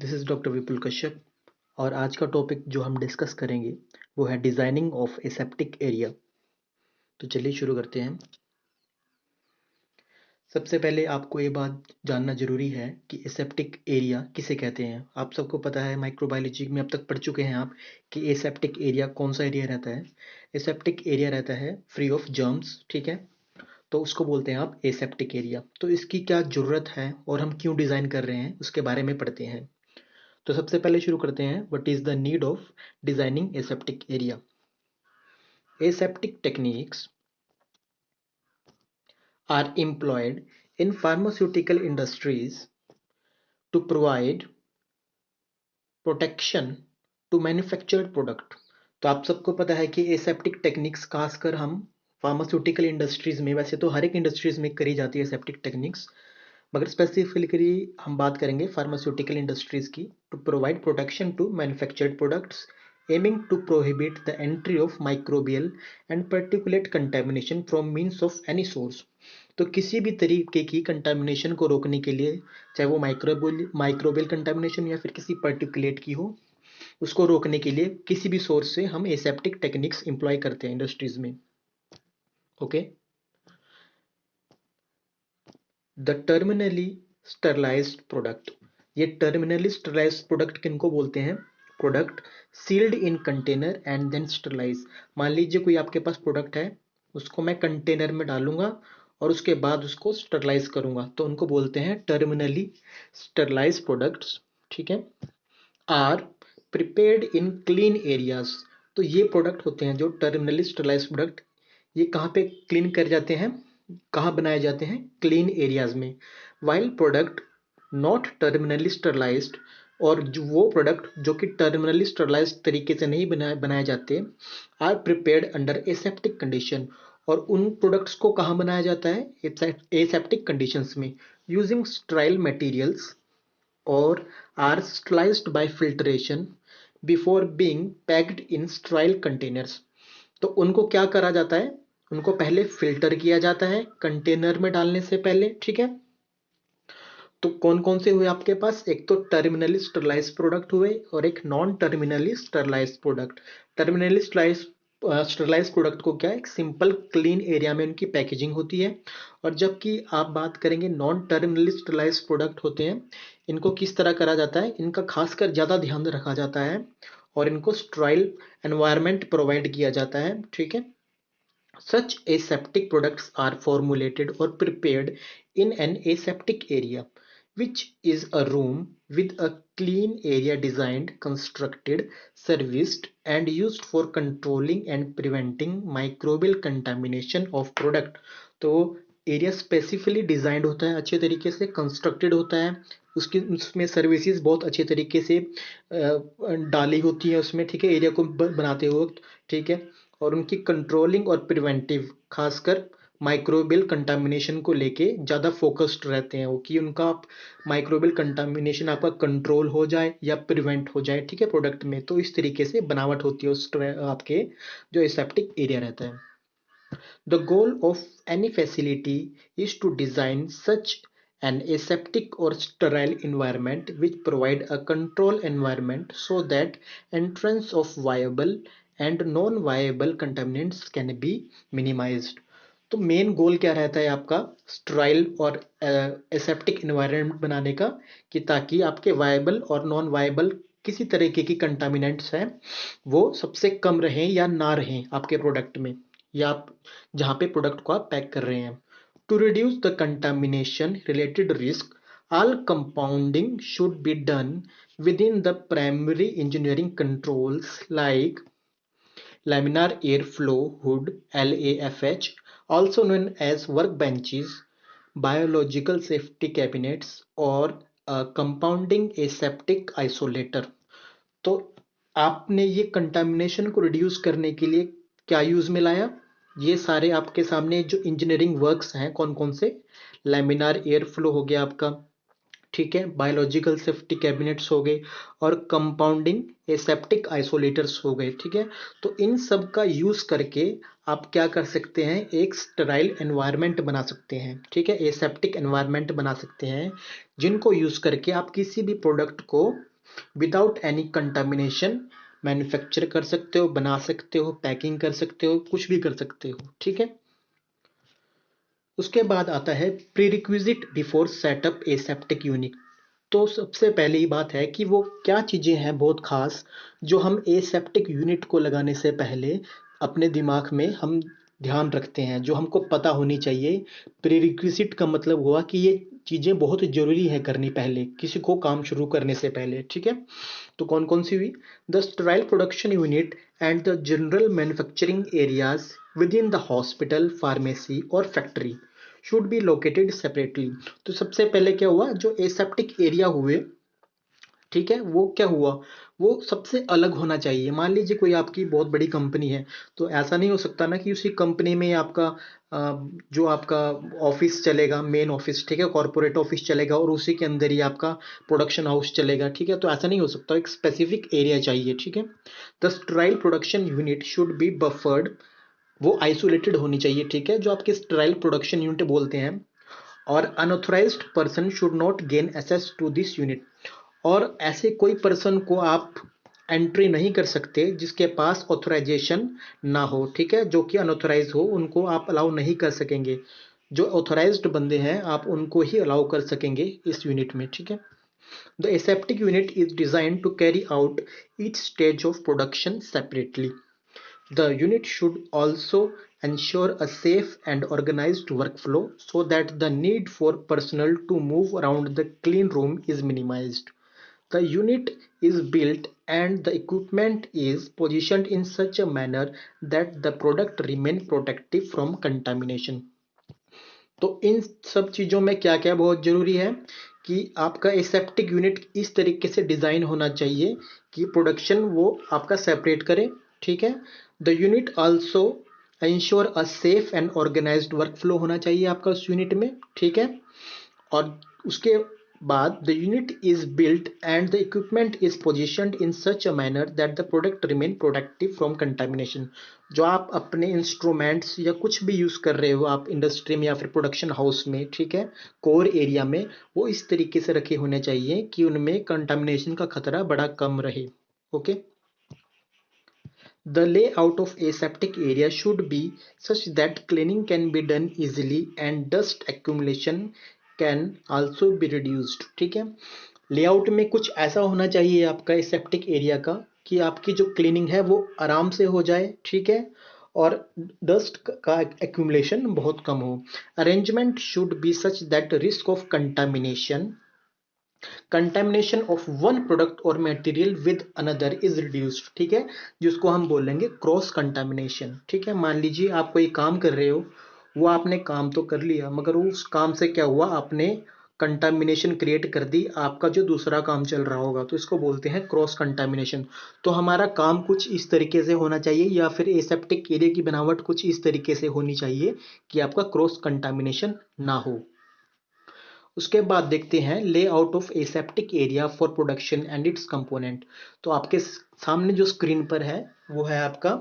This is doctor विपुल कश्यप और आज का टॉपिक जो हम डिस्कस करेंगे वो है डिज़ाइनिंग ऑफ एसेप्टिक एरिया। तो चलिए शुरू करते हैं। सबसे पहले आपको ये बात जानना ज़रूरी है कि एसेप्टिक एरिया किसे कहते हैं। आप सबको पता है, माइक्रोबायोलॉजी में अब तक पढ़ चुके हैं आप कि एसेप्टिक एरिया कौन सा एरिया रहता है। एसेप्टिक एरिया रहता है फ्री ऑफ जर्म्स, ठीक है। तो उसको बोलते हैं आप एसेप्टिक एरिया। तो इसकी क्या ज़रूरत है और हम क्यों डिज़ाइन कर रहे हैं उसके बारे में पढ़ते हैं। तो सबसे पहले शुरू करते हैं, what is the need of designing aseptic area. Aseptic techniques are employed in pharmaceutical industries to provide protection to manufactured product। तो आप सबको पता है कि एसेप्टिक टेक्निक्स खासकर हम फार्मास्यूटिकल इंडस्ट्रीज में, वैसे तो हर एक इंडस्ट्रीज में करी जाती है एसेप्टिक टेक्निक्स, मगर स्पेसिफिकली हम बात करेंगे फार्मास्यूटिकल इंडस्ट्रीज की। To provide protection to manufactured products aiming to prohibit the entry of microbial and particulate contamination from means of any source. तो किसी भी तरीके की कंटेमिनेशन को रोकने के लिए, चाहे वो माइक्रोबियल कंटेमिनेशन या फिर किसी पर्टिकुलेट की हो, उसको रोकने के लिए किसी भी सोर्स से हम एसेप्टिक टेक्निक्स इंप्लॉय करते हैं इंडस्ट्रीज में। Okay. The terminally sterilized product. ये टर्मिनली स्टरलाइज्ड प्रोडक्ट किनको बोलते हैं? Product sealed in container and then sterilize. मान लीजिए कोई आपके पास प्रोडक्ट है, उसको मैं कंटेनर में डालूंगा और उसके बाद उसको स्टरलाइज करूंगा, तो उनको बोलते हैं टर्मिनली स्टरलाइज प्रोडक्ट्स, ठीक है। Are prepared in clean areas. तो ये प्रोडक्ट होते हैं जो टर्मिनली स्टरलाइज प्रोडक्ट, ये कहाँ पे क्लीन कर जाते हैं, कहाँ बनाए जाते हैं? क्लीन एरियाज में। While product not terminally sterilised, और जो वो प्रोडक्ट जो कि टर्मिनली स्टरलाइज्ड तरीके से नहीं बनाए जाते, are prepared under aseptic condition. और उन प्रोडक्ट्स को कहाँ बनाया जाता है? एसेप्टिक कंडीशंस में, यूजिंग स्टराइल मटेरियल्स और are sterilized by filtration before being packed in sterile containers। तो उनको क्या करा जाता है? उनको पहले फिल्टर किया जाता है कंटेनर में डालने से पहले, ठीक है। तो कौन कौन से हुए आपके पास? एक तो टर्मिनली स्टरलाइज प्रोडक्ट हुए और एक non terminally sterilize product. Terminally sterilize product को क्या है, एक सिंपल क्लीन एरिया में उनकी पैकेजिंग होती है। और जबकि आप बात करेंगे नॉन टर्मिनली स्टरलाइज प्रोडक्ट होते हैं, इनको किस तरह करा जाता है? इनका खासकर ज़्यादा ध्यान रखा जाता है और इनको स्ट्राइल एनवायरनमेंट प्रोवाइड किया जाता है, ठीक है। Such aseptic products are formulated or prepared in an aseptic area, which is a room with a clean area designed, constructed, serviced, and used for controlling and preventing microbial contamination of product। तो area specifically designed होता है, अच्छे तरीके से constructed होता है, उसकी उसमें सर्विसेज बहुत अच्छे तरीके से डाली होती है उसमें, ठीक है, एरिया को बनाते वक्त, ठीक है। और उनकी कंट्रोलिंग और प्रिवेंटिव, खासकर माइक्रोबियल कंटामिनेशन को लेके ज़्यादा फोकस्ड रहते हैं वो, कि उनका माइक्रोबियल कंटामिनेशन आपका कंट्रोल हो जाए या प्रिवेंट हो जाए, ठीक है, प्रोडक्ट में। तो इस तरीके से बनावट होती है उस आपके जो एसेप्टिक एरिया रहता है। The goal of any facility is to design such an aseptic or sterile environment which provide a control environment so that entrance of viable and non-viable contaminants can be minimized। तो main goal क्या रहता है आपका स्टराइल और aseptic environment बनाने का, कि ताकि आपके वायबल और नॉन वायबल किसी तरीके की कंटामिनेंट्स हैं वो सबसे कम रहें या ना रहें आपके प्रोडक्ट में, या आप जहाँ पे प्रोडक्ट को आप पैक कर रहे हैं। To reduce the contamination related risk, all compounding should be done within the primary engineering controls like laminar air flow hood LAFH, also known as workbenches, biological safety cabinets, और compounding aseptic isolator। तो आपने ये contamination को reduce करने के लिए क्या use में लाया? ये सारे आपके सामने जो इंजीनियरिंग वर्क्स हैं, कौन कौन से? लैमिनार एयर फ्लो हो गया आपका, ठीक है, बायोलॉजिकल सेफ्टी कैबिनेट्स हो गए, और कंपाउंडिंग एसेप्टिक आइसोलेटर्स हो गए, ठीक है। तो इन सब का यूज करके आप क्या कर सकते हैं? एक स्टेराइल एनवायरनमेंट बना सकते हैं, ठीक है, एसेप्टिक एनवायरनमेंट बना सकते हैं, जिनको यूज करके आप किसी भी प्रोडक्ट को विदाउट एनी कंटामिनेशन मैन्युफैक्चर कर सकते हो, बना सकते हो, पैकिंग कर सकते हो, कुछ भी कर सकते हो, ठीक है। उसके बाद आता है prerequisite before setup aseptic unit. तो सबसे पहली बात है कि वो क्या चीज़ें हैं बहुत खास जो हम एसेप्टिक यूनिट को लगाने से पहले अपने दिमाग में हम ध्यान रखते हैं, जो हमको पता होनी चाहिए। प्रीरिक्विजिट का मतलब हुआ कि ये चीज़ें बहुत ज़रूरी है करनी पहले किसी को काम शुरू करने से पहले, ठीक है। तो कौन कौन सी हुई? The sterile production unit and the general manufacturing areas within the hospital, pharmacy और factory should be located separately. तो सबसे पहले क्या हुआ, जो एसेप्टिक एरिया हुए, ठीक है, वो क्या हुआ, वो सबसे अलग होना चाहिए। मान लीजिए कोई आपकी बहुत बड़ी कंपनी है, तो ऐसा नहीं हो सकता ना कि उसी कंपनी में आपका जो आपका ऑफिस चलेगा, मेन ऑफिस, ठीक है, कॉर्पोरेट ऑफिस चलेगा और उसी के अंदर ही आपका प्रोडक्शन हाउस चलेगा, ठीक है। तो ऐसा नहीं हो सकता, एक स्पेसिफिक एरिया चाहिए, ठीक है। The sterile production unit should be buffered, वो आइसोलेटेड होनी चाहिए, ठीक है, जो आपके स्टेराइल प्रोडक्शन यूनिट बोलते हैं। और unauthorized person should not gain access to this unit, और ऐसे कोई पर्सन को आप एंट्री नहीं कर सकते जिसके पास ऑथराइजेशन ना हो, ठीक है, जो कि अनऑथराइज हो, उनको आप अलाउ नहीं कर सकेंगे। जो ऑथराइज्ड बंदे हैं आप उनको ही अलाउ कर सकेंगे इस यूनिट में, ठीक है। The aseptic unit is design to carry out each stage of production separately. The unit should also ensure a safe and organized workflow so that the need for personnel to move around the clean room is minimized. The unit is built and the equipment is positioned in such a manner that the product remain protective from contamination. तो इन सब चीज़ों में क्या क्या बहुत ज़रूरी है कि आपका एसेप्टिक यूनिट इस तरीके से डिज़ाइन होना चाहिए कि प्रोडक्शन वो आपका सेपरेट करे, ठीक है। The unit also ensure a safe and organized work flow होना चाहिए आपका उस यूनिट में, ठीक है। और उसके बाद the unit is built and the equipment is positioned in such a manner that the product remain protective from contamination. जो आप अपने इंस्ट्रूमेंट्स या कुछ भी यूज़ कर रहे हो आप इंडस्ट्री में या फिर प्रोडक्शन हाउस में, ठीक है, कोर एरिया में, वो इस तरीके से रखे होने चाहिए कि उनमें कंटामिनेशन का खतरा बड़ा कम रहे, okay. The layout of aseptic area should be such that cleaning can be done easily and dust accumulation can also be reduced, ठीक है। लेआउट में कुछ ऐसा होना चाहिए आपका एसेप्टिक एरिया का कि आपकी जो क्लीनिंग है वो आराम से हो जाए, ठीक है, और डस्ट का एक्यूमुलेशन बहुत कम हो। Arrangement should be such that risk of contamination of one product और material with another is reduced, ठीक है, जिसको हम बोलेंगे क्रॉस कंटेमिनेशन, ठीक है। मान लीजिए आप कोई काम कर रहे हो, वो आपने काम तो कर लिया मगर उस काम से क्या हुआ, आपने कंटामिनेशन क्रिएट कर दी, आपका जो दूसरा काम चल रहा होगा, तो इसको बोलते हैं क्रॉस कंटामिनेशन। तो हमारा काम कुछ इस तरीके से होना चाहिए या फिर एसेप्टिक एरिया की बनावट कुछ इस तरीके से होनी चाहिए कि आपका क्रॉस कंटामिनेशन ना हो। उसके बाद देखते हैं layout of aseptic area for production and it's component. तो आपके सामने जो स्क्रीन पर है वो है आपका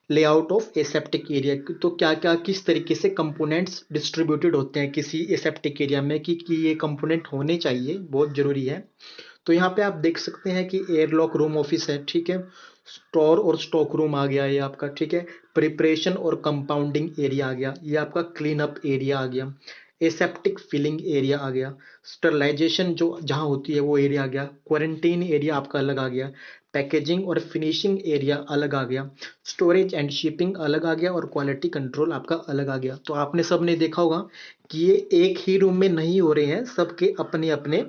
लेआउट ऑफ एसेप्टिक एरिया। तो क्या क्या किस तरीके से कंपोनेंट्स डिस्ट्रीब्यूटेड होते हैं किसी एसेप्टिक एरिया में कि ये कंपोनेंट होने चाहिए, बहुत जरूरी है। तो यहाँ पे आप देख सकते हैं कि एयरलॉक रूम ऑफिस है, ठीक है, स्टोर और स्टॉक रूम आ गया ये आपका, ठीक है, प्रिपरेशन और कंपाउंडिंग एरिया आ गया, ये आपका क्लीन अप एरिया आ गया, एसेप्टिक फिलिंग एरिया आ गया, स्टरलाइजेशन जो जहाँ होती है वो एरिया आ गया, क्वारंटीन एरिया आपका अलग आ गया, पैकेजिंग और फिनिशिंग एरिया अलग आ गया, स्टोरेज एंड शिपिंग अलग आ गया और क्वालिटी कंट्रोल आपका अलग आ गया। तो आपने सबने देखा होगा कि ये एक ही रूम में नहीं हो रहे हैं, सबके अपने अपने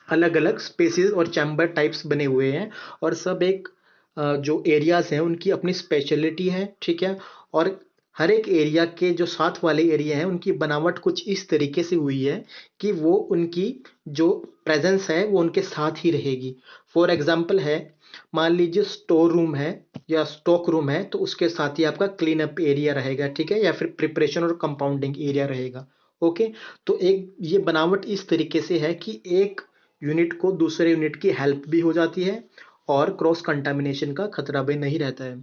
अलग अलग स्पेसिस और चैम्बर टाइप्स बने हुए हैं, और सब एक जो एरियाज हैं उनकी अपनी स्पेशलिटी है, ठीक है। और हर एक एरिया के जो साथ वाले एरिया हैं उनकी बनावट कुछ इस तरीके से हुई है कि वो उनकी जो प्रेजेंस है वो उनके साथ ही रहेगी। फॉर एग्जाम्पल है, मान लीजिए स्टोर रूम है या स्टॉक रूम है, तो उसके साथ ही आपका क्लीन अप एरिया रहेगा, ठीक है, या फिर प्रिपरेशन और कंपाउंडिंग एरिया रहेगा, ओके। तो एक ये बनावट इस तरीके से है कि एक यूनिट को दूसरे यूनिट की हेल्प भी हो जाती है और क्रॉस कंटामिनेशन का खतरा भी नहीं रहता है।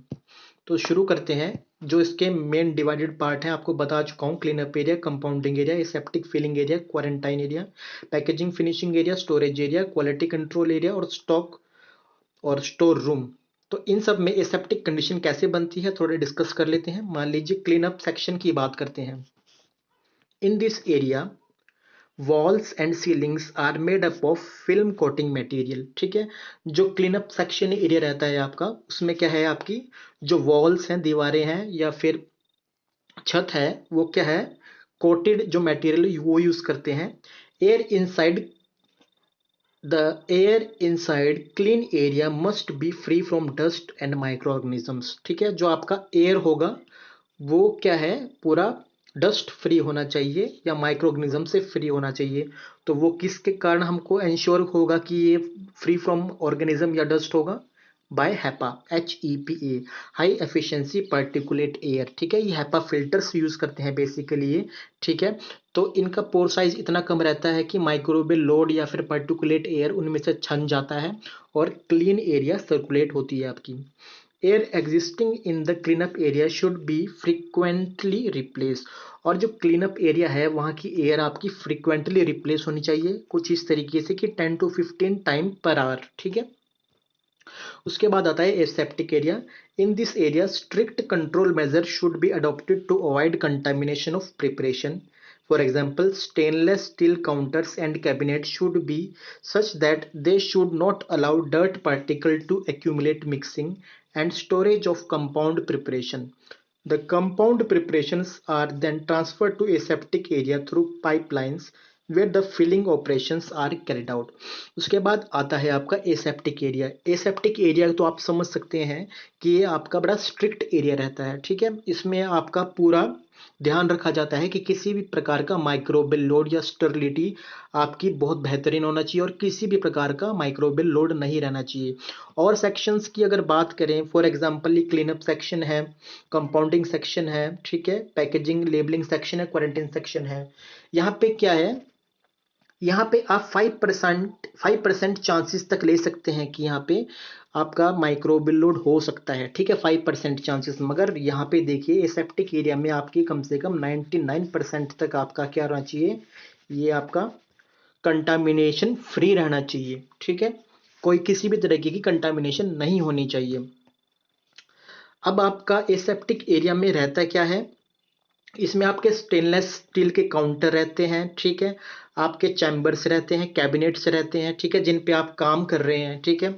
तो शुरू करते हैं। जो इसके मेन डिवाइडेड पार्ट हैं आपको बता चुका हूँ, clean up area, compounding area, aseptic filling area, quarantine area, packaging finishing area, storage area, quality control area और स्टॉक और स्टोर रूम। तो इन सब में एसेप्टिक कंडीशन कैसे बनती है थोड़े डिस्कस कर लेते हैं। मान लीजिए क्लीन अप सेक्शन की बात करते हैं। In this area walls and ceilings are made up of film coating material. ठीक है, जो क्लीन अप सेक्शन एरिया रहता है आपका, उसमें क्या है, आपकी जो वॉल्स हैं, दीवारें हैं या फिर छत है, वो क्या है, कोटेड जो मटेरियल वो यूज करते हैं। Air inside the air inside clean area must be free from dust and micro organisms. ठीक है, जो आपका एयर होगा वो क्या है, पूरा डस्ट फ्री होना चाहिए या माइक्रो ऑर्गेनिज्म से फ्री होना चाहिए। तो वो किसके कारण हमको इंश्योर होगा कि ये फ्री फ्रॉम ऑर्गेनिज्म या डस्ट होगा? By HEPA, HEPA, high efficiency particulate air. ठीक है, ये हैपा फिल्टर्स यूज करते हैं बेसिकली ये। ठीक है, तो इनका पोर साइज इतना कम रहता है कि माइक्रोबियल लोड या फिर पार्टिकुलेट एयर उनमें से छन जाता है और क्लीन एरिया सर्कुलेट होती है आपकी। Air existing in the cleanup area should B frequently replace. और जो क्लीनअप एरिया है वहाँ की एयर आपकी फ्रिक्वेंटली रिप्लेस होनी चाहिए, कुछ इस तरीके से कि 10 to 15 टाइम पर आवर। ठीक है, उसके बाद आता है aseptic area. In this area strict control measure should be adopted to avoid contamination of preparation. For example, stainless steel counters and cabinets should be such that they should not allow dirt particle to accumulate mixing and storage of compound preparation. The compound preparations are then transferred to aseptic area through pipelines where the filling operations are carried out. उसके बाद आता है आपका aseptic area. Aseptic area तो आप समझ सकते हैं कि ये आपका बड़ा स्ट्रिक्ट एरिया रहता है। ठीक है, इसमें आपका पूरा ध्यान रखा जाता है कि किसी भी प्रकार का माइक्रोबियल लोड या स्टरलिटी आपकी बहुत बेहतरीन होना चाहिए और किसी भी प्रकार का माइक्रोबियल लोड नहीं रहना चाहिए। और सेक्शंस की अगर बात करें, फॉर एग्जांपल ये क्लीनअप सेक्शन है, कंपाउंडिंग सेक्शन है, ठीक है, पैकेजिंग लेबलिंग सेक्शन है, क्वारंटाइन सेक्शन है। यहाँ पे क्या है, यहाँ पे आप 5% चांसेस तक ले सकते हैं कि यहाँ पे आपका माइक्रोबियल लोड हो सकता है। ठीक है, 5% चांसेस। मगर यहाँ पे देखिए एसेप्टिक एरिया में आपकी कम से कम 99% तक आपका क्या रहना चाहिए, ये आपका कंटामिनेशन फ्री रहना चाहिए। ठीक है, कोई किसी भी तरीके की कंटामिनेशन नहीं होनी चाहिए। अब आपका एसेप्टिक एरिया में रहता क्या है, इसमें आपके स्टेनलेस स्टील के काउंटर रहते हैं। ठीक है, आपके चैम्बर्स रहते हैं, कैबिनेट्स रहते हैं। ठीक है, जिन पे आप काम कर रहे हैं। ठीक है,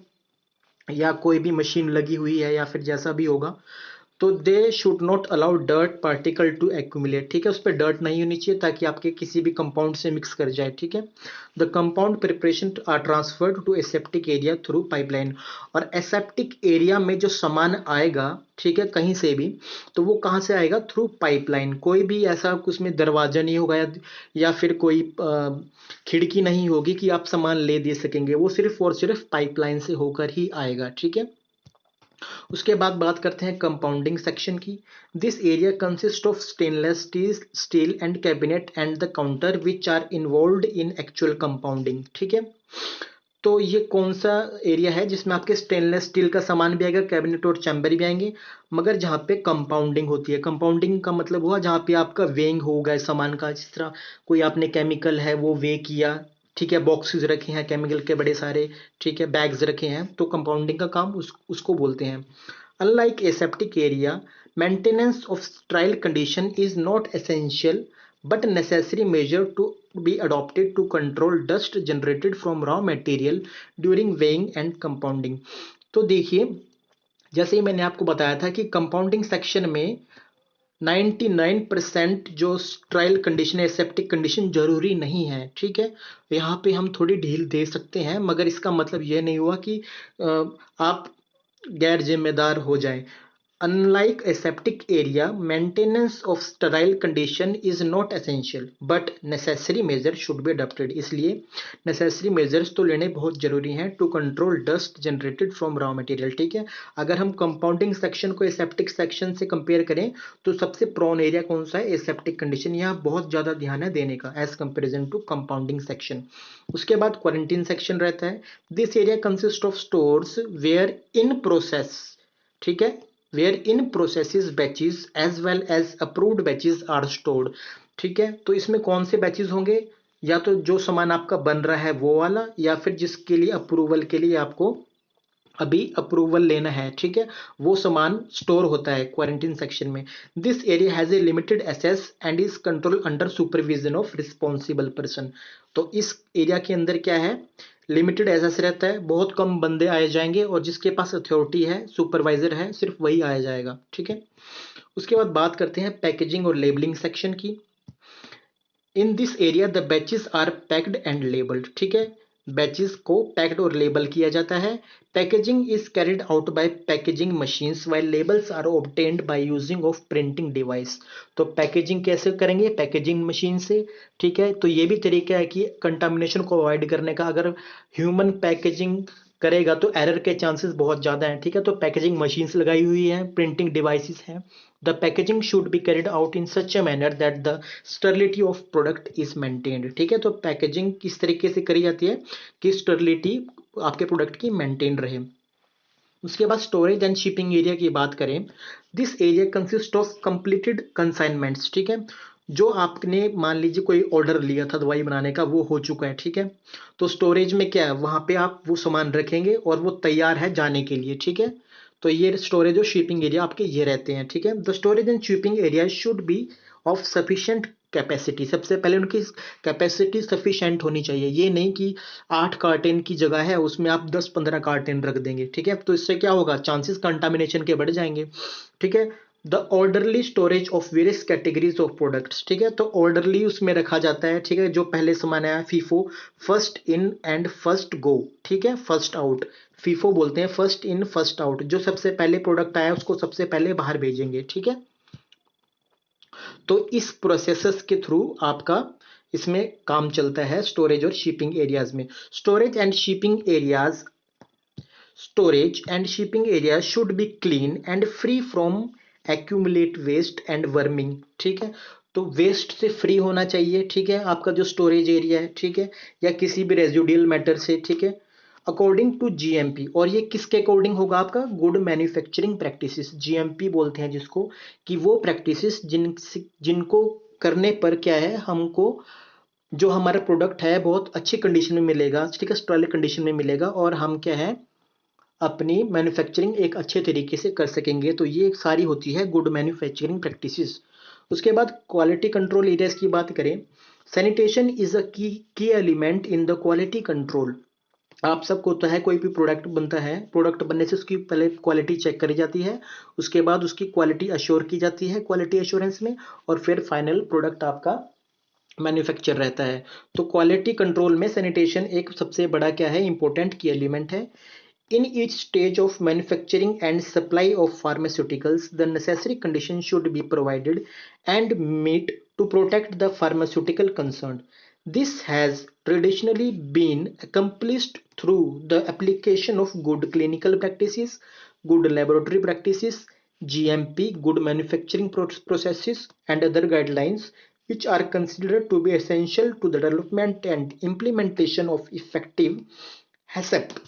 या कोई भी मशीन लगी हुई है या फिर जैसा भी होगा, तो they should not allow dirt particle to accumulate. ठीक है, उस पर डर्ट नहीं होनी चाहिए ताकि आपके किसी भी कंपाउंड से मिक्स कर जाए। ठीक है, the compound preparation are transferred to aseptic area through pipeline. और एसेप्टिक एरिया में जो सामान आएगा, ठीक है, कहीं से भी, तो वो कहाँ से आएगा, थ्रू पाइपलाइन। कोई भी ऐसा उसमें दरवाजा नहीं होगा या फिर कोई खिड़की नहीं होगी कि आप सामान ले दे सकेंगे, वो सिर्फ और सिर्फ पाइपलाइन से होकर ही आएगा। ठीक है, उसके बाद बात करते हैं कंपाउंडिंग सेक्शन की। This area consist of stainless steel and cabinet and the counter which are involved in actual compounding. ठीक है, तो ये कौन सा एरिया है जिसमें आपके स्टेनलेस स्टील का सामान भी आएगा, कैबिनेट और चैम्बर भी आएंगे, मगर जहाँ पे कंपाउंडिंग होती है। कंपाउंडिंग का मतलब हुआ जहाँ पे आपका वेइंग होगा सामान का, जिस तरह कोई आपने केमिकल है वो वे किया। ठीक है, बॉक्सेस रखे हैं केमिकल के बड़े सारे, ठीक है, बैग्स रखे हैं, तो कंपाउंडिंग का काम उसको बोलते हैं। Unlike aseptic area, maintenance of sterile condition is not essential but necessary measure to be adopted to control dust generated from raw material during weighing and compounding। तो देखिए, जैसे ही मैंने आपको बताया था कि कंपाउंडिंग सेक्शन में 99% जो ट्रायल कंडीशन है, सेप्टिक कंडीशन जरूरी नहीं है। ठीक है, यहाँ पे हम थोड़ी ढील दे सकते हैं, मगर इसका मतलब यह नहीं हुआ कि आप गैर जिम्मेदार हो जाएं। Unlike aseptic area, maintenance of sterile condition is not essential, but necessary measures should be adopted। इसलिए necessary measures तो लेने बहुत जरूरी हैं to control dust generated from raw material। ठीक है, अगर हम compounding section को aseptic section से compare करें तो सबसे prone area कौन सा है, aseptic condition। यहाँ बहुत ज़्यादा ध्यान है देने का as comparison to compounding section। उसके बाद quarantine section रहता है। This area consists of stores where in process, ठीक है, where in processes batches as well as approved batches are stored. ठीक है, तो इसमें कौन से बैचेस होंगे, या तो जो सामान आपका बन रहा है वो वाला, या फिर जिसके लिए अप्रूवल के लिए आपको अभी अप्रूवल लेना है, ठीक है, वो सामान स्टोर होता है क्वारंटीन सेक्शन में। This area has a limited access and is control under supervision of responsible person. तो इस एरिया के अंदर क्या है, लिमिटेड एक्सेस रहता है, बहुत कम बंदे आए जाएंगे, और जिसके पास अथॉरिटी है, सुपरवाइजर है, सिर्फ वही आया जाएगा। ठीक है, उसके बाद बात करते हैं पैकेजिंग और लेबलिंग सेक्शन की। In this area the batches are packed and labelled. ठीक है, बैचेस को पैक्ड और लेबल किया जाता है। Packaging is carried out by packaging machines while labels are obtained by using of printing device. तो पैकेजिंग कैसे करेंगे, पैकेजिंग मशीन से। ठीक है, तो ये भी तरीका है कि कंटामिनेशन को अवॉइड करने का। अगर ह्यूमन पैकेजिंग करेगा तो एरर के चांसेस बहुत ज़्यादा हैं। ठीक है, तो पैकेजिंग मशीन्स लगाई हुई हैं, प्रिंटिंग डिवाइसेस हैं। The packaging should be carried out in such a manner that the sterility of product is maintained. ठीक है, तो पैकेजिंग किस तरीके से करी जाती है कि स्टर्लिटी आपके प्रोडक्ट की मेंटेन रहे। उसके बाद स्टोरेज एंड शिपिंग एरिया की बात करें, this area consist of completed consignments. ठीक है, जो आपने मान लीजिए कोई ऑर्डर लिया था दवाई बनाने का, वो हो चुका है। ठीक है, तो स्टोरेज में क्या है, वहां पे आप वो सामान रखेंगे और वो तैयार है जाने के लिए। ठीक है, तो ये स्टोरेज और शिपिंग एरिया आपके ये रहते हैं। ठीक है, the storage and shipping area should B of sufficient capacity. सबसे पहले उनकी कैपेसिटी सफिशिएंट होनी चाहिए। ये नहीं कि 8 कार्टन की जगह है उसमें आप 10-15 कार्टन रख देंगे। ठीक है, तो इससे क्या होगा, चांसेस कंटामिनेशन के बढ़ जाएंगे। ठीक है, the orderly storage of various categories of products. ठीक है, तो ऑर्डरली उसमें रखा जाता है। ठीक है, जो पहले सामान आया, FIFO, first in and first go. ठीक है, फर्स्ट आउट, फीफो बोलते हैं, फर्स्ट इन फर्स्ट आउट। जो सबसे पहले प्रोडक्ट आया उसको सबसे पहले बाहर भेजेंगे। ठीक है, तो इस प्रोसेसेस के थ्रू आपका इसमें काम चलता है स्टोरेज और शिपिंग एरियाज में। Storage and shipping areas, storage and shipping area should be clean and free from accumulate waste and worming. ठीक है, तो वेस्ट से फ्री होना चाहिए। ठीक है, आपका जो स्टोरेज एरिया है। ठीक है, या किसी भी रेजिडुअल मैटर से। ठीक है, अकॉर्डिंग टू जीएमपी, और ये किसके अकॉर्डिंग होगा, आपका गुड मैन्युफैक्चरिंग प्रैक्टिसेस, जीएमपी बोलते हैं जिसको, कि वो प्रैक्टिसेस जिनको करने पर क्या है, हमको जो हमारा प्रोडक्ट है बहुत अच्छी कंडीशन में मिलेगा। ठीक है, स्टॉलिक कंडीशन में मिलेगा, और हम क्या है अपनी मैन्युफैक्चरिंग एक अच्छे तरीके से कर सकेंगे। तो ये सारी होती है गुड मैन्युफैक्चरिंग प्रैक्टिसेस। उसके बाद क्वालिटी कंट्रोल एरियाज की बात करें, सैनिटेशन इज अ की element in the quality control. आप सबको होता है, कोई भी प्रोडक्ट बनता है, प्रोडक्ट बनने से उसकी पहले क्वालिटी चेक करी जाती है, उसके बाद उसकी क्वालिटी अश्योर की जाती है क्वालिटी एश्योरेंस में, और फिर फाइनल प्रोडक्ट आपका मैन्युफैक्चर रहता है। तो क्वालिटी कंट्रोल में सैनिटेशन एक सबसे बड़ा क्या है, इंपॉर्टेंट की एलिमेंट है। In each stage of manufacturing and supply of pharmaceuticals, the necessary conditions should be provided and met to protect the pharmaceutical concerned. This has traditionally been accomplished through the application of good clinical practices, good laboratory practices, GMP, good manufacturing processes, and other guidelines which are considered to be essential to the development and implementation of effective HACCP।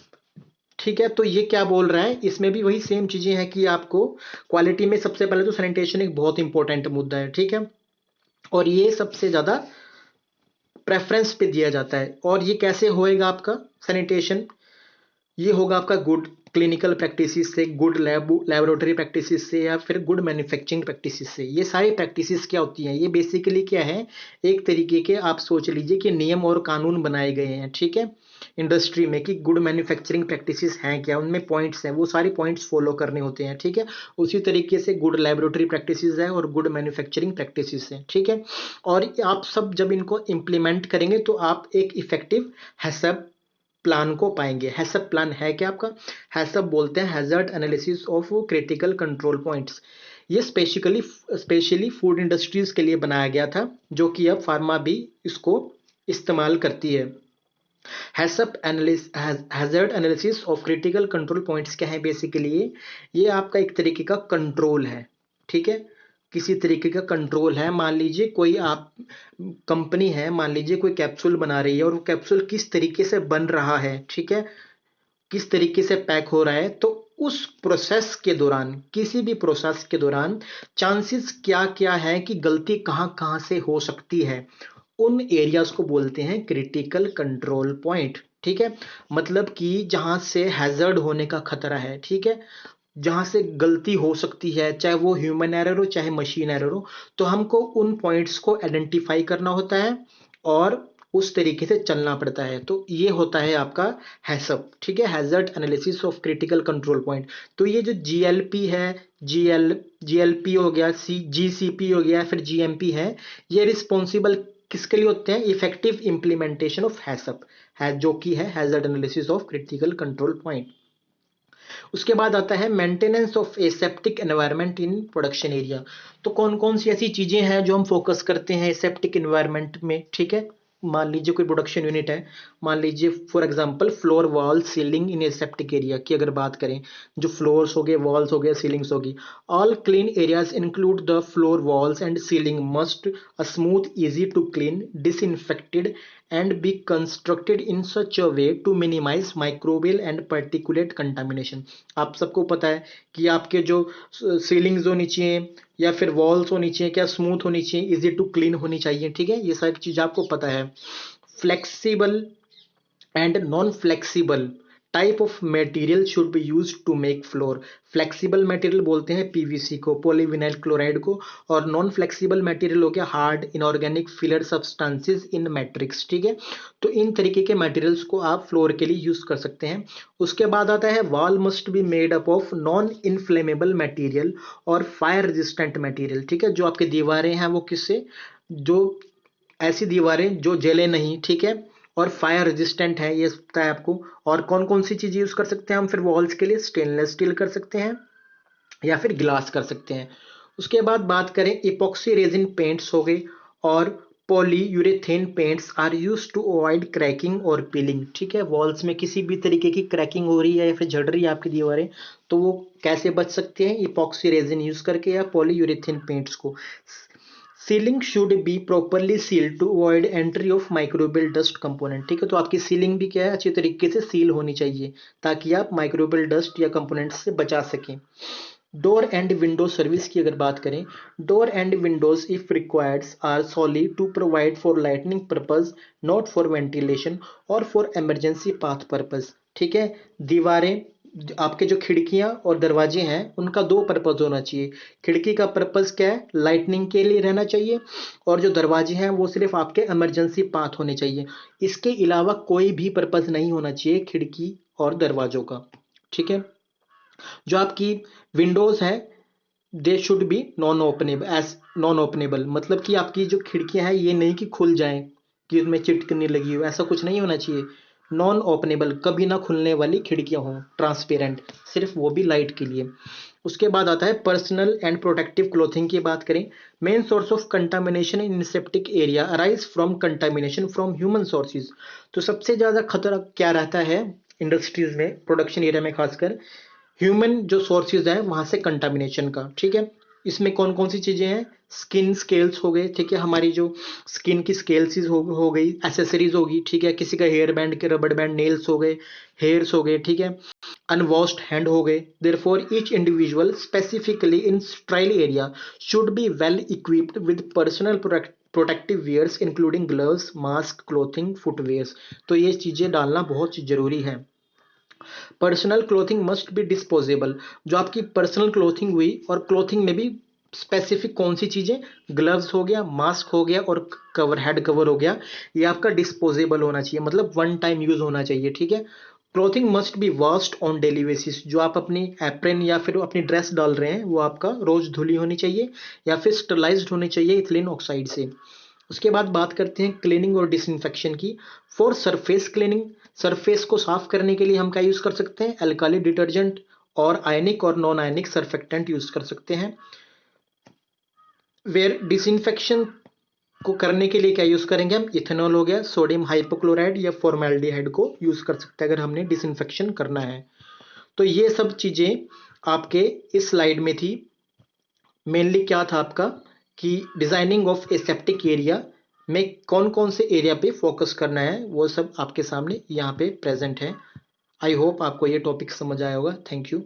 ठीक है, तो ये क्या बोल रहा है, इसमें भी वही सेम चीजें हैं कि आपको क्वालिटी में सबसे पहले तो सैनिटेशन एक बहुत इंपॉर्टेंट मुद्दा है। ठीक है, और ये सबसे ज्यादा प्रेफरेंस पे दिया जाता है। और ये कैसे होएगा आपका सैनिटेशन, ये होगा आपका गुड क्लिनिकल प्रैक्टिसेस से, गुड लेबोरेटरी प्रैक्टिसेस से, या फिर गुड मैन्युफैक्चरिंग प्रैक्टिसेस से। ये सारी प्रैक्टिसेस क्या होती हैं, ये बेसिकली क्या है, एक तरीके के आप सोच लीजिए कि नियम और कानून बनाए गए हैं। ठीक है, इंडस्ट्री में कि गुड मैन्युफैक्चरिंग प्रैक्टिसेस हैं क्या, उनमें पॉइंट्स हैं, वो सारे पॉइंट्स फॉलो करने होते हैं। ठीक है, उसी तरीके से गुड लेबोरेटरी प्रैक्टिसेस है और गुड मैन्युफैक्चरिंग प्रैक्टिसेस हैं। ठीक है, और आप सब जब इनको इम्प्लीमेंट करेंगे तो आप एक इफेक्टिव हैसअप प्लान को पाएंगे। हैसअप प्लान है क्या आपका, हैसअप बोलते हैं hazard analysis of critical control points. ये स्पेशली फूड इंडस्ट्रीज के लिए बनाया गया था, जो कि अब फार्मा भी इसको इस्तेमाल करती है। Hazard analysis of critical control points क्या है, बेसिकली ये आपका एक तरीके का कंट्रोल है। ठीक है, किसी तरीके का कंट्रोल है। मान लीजिए कोई आप कंपनी है, मान लीजिए कोई कैप्सूल बना रही है, और वो कैप्सूल किस तरीके से बन रहा है। ठीक है, किस तरीके से पैक हो रहा है, तो उस प्रोसेस के दौरान, किसी भी प्रोसेस के दौरान चांसेस क्या क्या है कि गलती कहाँ कहाँ से हो सकती है, उन एरियाज को बोलते हैं क्रिटिकल कंट्रोल पॉइंट। ठीक है, मतलब कि जहां से हैजर्ड होने का खतरा है, ठीक है, जहां से गलती हो सकती है, चाहे वो ह्यूमन एरर हो चाहे मशीन एरर हो, तो हमको उन पॉइंट्स को आइडेंटिफाई करना होता है और उस तरीके से चलना पड़ता है। तो ये होता है आपका हैसअप, ठीक है, hazard analysis of critical control point. तो ये जो जीएलपी है, जीएलपी हो गया, जीसीपी हो गया, फिर जीएमपी ये रिस्पॉन्सिबल किसके लिए होते हैं? इफेक्टिव इंप्लीमेंटेशन ऑफ हैसअप है, जो कि है hazard analysis of critical control point. उसके बाद आता है maintenance of aseptic environment in production area. तो कौन कौन सी ऐसी चीजें हैं जो हम फोकस करते हैं एसेप्टिक एनवायरनमेंट में? ठीक है, मान लीजिए कोई प्रोडक्शन यूनिट है, मान लीजिए for example floor wall ceiling in aseptic area की अगर बात करें, जो फ्लोर्स हो गए, वॉल्स हो गए, सीलिंग्स होगी, all clean areas include the floor walls and ceiling must a smooth easy to clean disinfected and be constructed in such a way to minimize microbial and particulate contamination। आप सबको पता है कि आपके जो सीलिंग्स होनी चाहिए या फिर वॉल्स होनी चाहिए, क्या स्मूथ होनी चाहिए, इजी टू क्लीन होनी चाहिए, ठीक है, ये सारी चीज आपको पता है। Flexible and non flexible type of material should be use to make floor. Flexible material बोलते हैं पीवीसी को, पॉलीविनाइल क्लोराइड को, और नॉन फ्लेक्सिबल मटेरियल हो गया hard inorganic filler substances in matrix. ठीक है, तो इन तरीके के मटेरियल्स को आप फ्लोर के लिए यूज कर सकते हैं। उसके बाद आता है wall must be made up of non inflammable material और फायर रेजिस्टेंट मटेरियल। ठीक है, जो आपकी दीवारें हैं वो किससे, जो ऐसी दीवारें जो जले नहीं, ठीक है, और फायर रेजिस्टेंट है, ये पता है आपको। और कौन कौन सी चीज यूज कर सकते हैं हम फिर वॉल्स के लिए? स्टेनलेस स्टील कर सकते हैं या फिर ग्लास कर सकते हैं। उसके बाद बात करें, इपॉक्सी रेजिन पेंट्स हो गए और polyurethane paints are use to avoid cracking और पीलिंग। ठीक है, वॉल्स में किसी भी तरीके की क्रैकिंग हो रही है या फिर झड़ रही है आपकी दीवारें, तो वो कैसे बच सकते हैं? इपॉक्सी रेजिन यूज करके या पॉलीयूरेथेन पेंट्स को। Ceiling should be properly sealed to avoid entry of microbial dust component. ठीक है, तो आपकी सीलिंग भी क्या है, अच्छी तरीके से सील होनी चाहिए ताकि आप माइक्रोबियल डस्ट या कंपोनेंट्स से बचा सकें। डोर एंड विंडो सर्विस की अगर बात करें, door and windows if required are solely to provide for lightning purpose, not for ventilation और फॉर इमरजेंसी पाथ पर्पज। ठीक है, दीवारें, आपके जो खिड़कियां और दरवाजे हैं उनका दो पर्पज होना चाहिए। खिड़की का पर्पज क्या है? लाइटनिंग के लिए रहना चाहिए, और जो दरवाजे हैं वो सिर्फ आपके इमरजेंसी पाथ होने चाहिए। इसके अलावा कोई भी पर्पज नहीं होना चाहिए खिड़की और दरवाजों का। ठीक है, जो आपकी विंडोज है they should be non openable, as non openable, मतलब कि आपकी जो खिड़कियां हैं ये नहीं कि खुल जाएं कि उसमें चिटकनी लगी हो, ऐसा कुछ नहीं होना चाहिए। नॉन ओपनेबल, कभी ना खुलने वाली खिड़कियां हों, ट्रांसपेरेंट, सिर्फ वो भी लाइट के लिए। उसके बाद आता है पर्सनल एंड प्रोटेक्टिव क्लोथिंग की बात करें, main source of contamination in septic area arise from contamination from human sources. तो सबसे ज्यादा खतरा क्या रहता है इंडस्ट्रीज में, प्रोडक्शन एरिया में खासकर, ह्यूमन जो सोर्सेज है वहां से कंटामिनेशन का। ठीक है, इसमें कौन कौन सी चीजें हैं? स्किन स्केल्स हो गए, ठीक है, हमारी जो स्किन की स्केल्स हो गई, एसेसरीज होगी, ठीक है, किसी का हेयर बैंड के रबड़ बैंड, नेल्स हो गए, हेयर्स हो गए, ठीक है, अनवॉश्ड हैंड हो गए। Therefore each individual specifically in sterile area should be well equipped with personal protective wears including gloves, mask, clothing, footwears. तो ये चीजें डालना बहुत जरूरी है। Personal clothing must be disposable, जो आपकी पर्सनल क्लोथिंग हुई, और क्लोथिंग में भी स्पेसिफिक कौन सी चीजें, ग्लव्स हो गया, मास्क हो गया और कवर, हेड कवर हो गया, ये आपका डिस्पोजेबल होना चाहिए, मतलब वन टाइम यूज होना चाहिए। ठीक है, clothing must B washed on daily basis, जो आप अपनी एप्रन या फिर अपनी ड्रेस डाल रहे हैं वो आपका रोज धुली होनी चाहिए या फिर स्टरलाइज्ड होनी चाहिए इथिलीन ऑक्साइड से। उसके बाद बात करते हैं क्लीनिंग और डिसइंफेक्शन की। फॉर सरफेस क्लीनिंग, सरफेस को साफ करने के लिए हम क्या यूज कर सकते हैं? अल्काली डिटर्जेंट और आयनिक और नॉन आयनिक सर्फेक्टेंट यूज कर सकते हैं। वेयर डिसइंफेक्शन को करने के लिए क्या यूज करेंगे हम? इथेनॉल हो गया, सोडियम हाइपोक्लोराइड या फॉर्मेल्डिहाइड को यूज कर सकते हैं अगर हमने डिसइंफेक्शन करना है। तो ये सब चीजें आपके इस स्लाइड में थी। मेनली क्या था आपका कि डिजाइनिंग ऑफ एसेप्टिक एरिया में कौन कौन से एरिया पे फोकस करना है, वो सब आपके सामने यहाँ पे प्रेजेंट है। आई होप आपको ये टॉपिक समझ आया होगा। Thank you.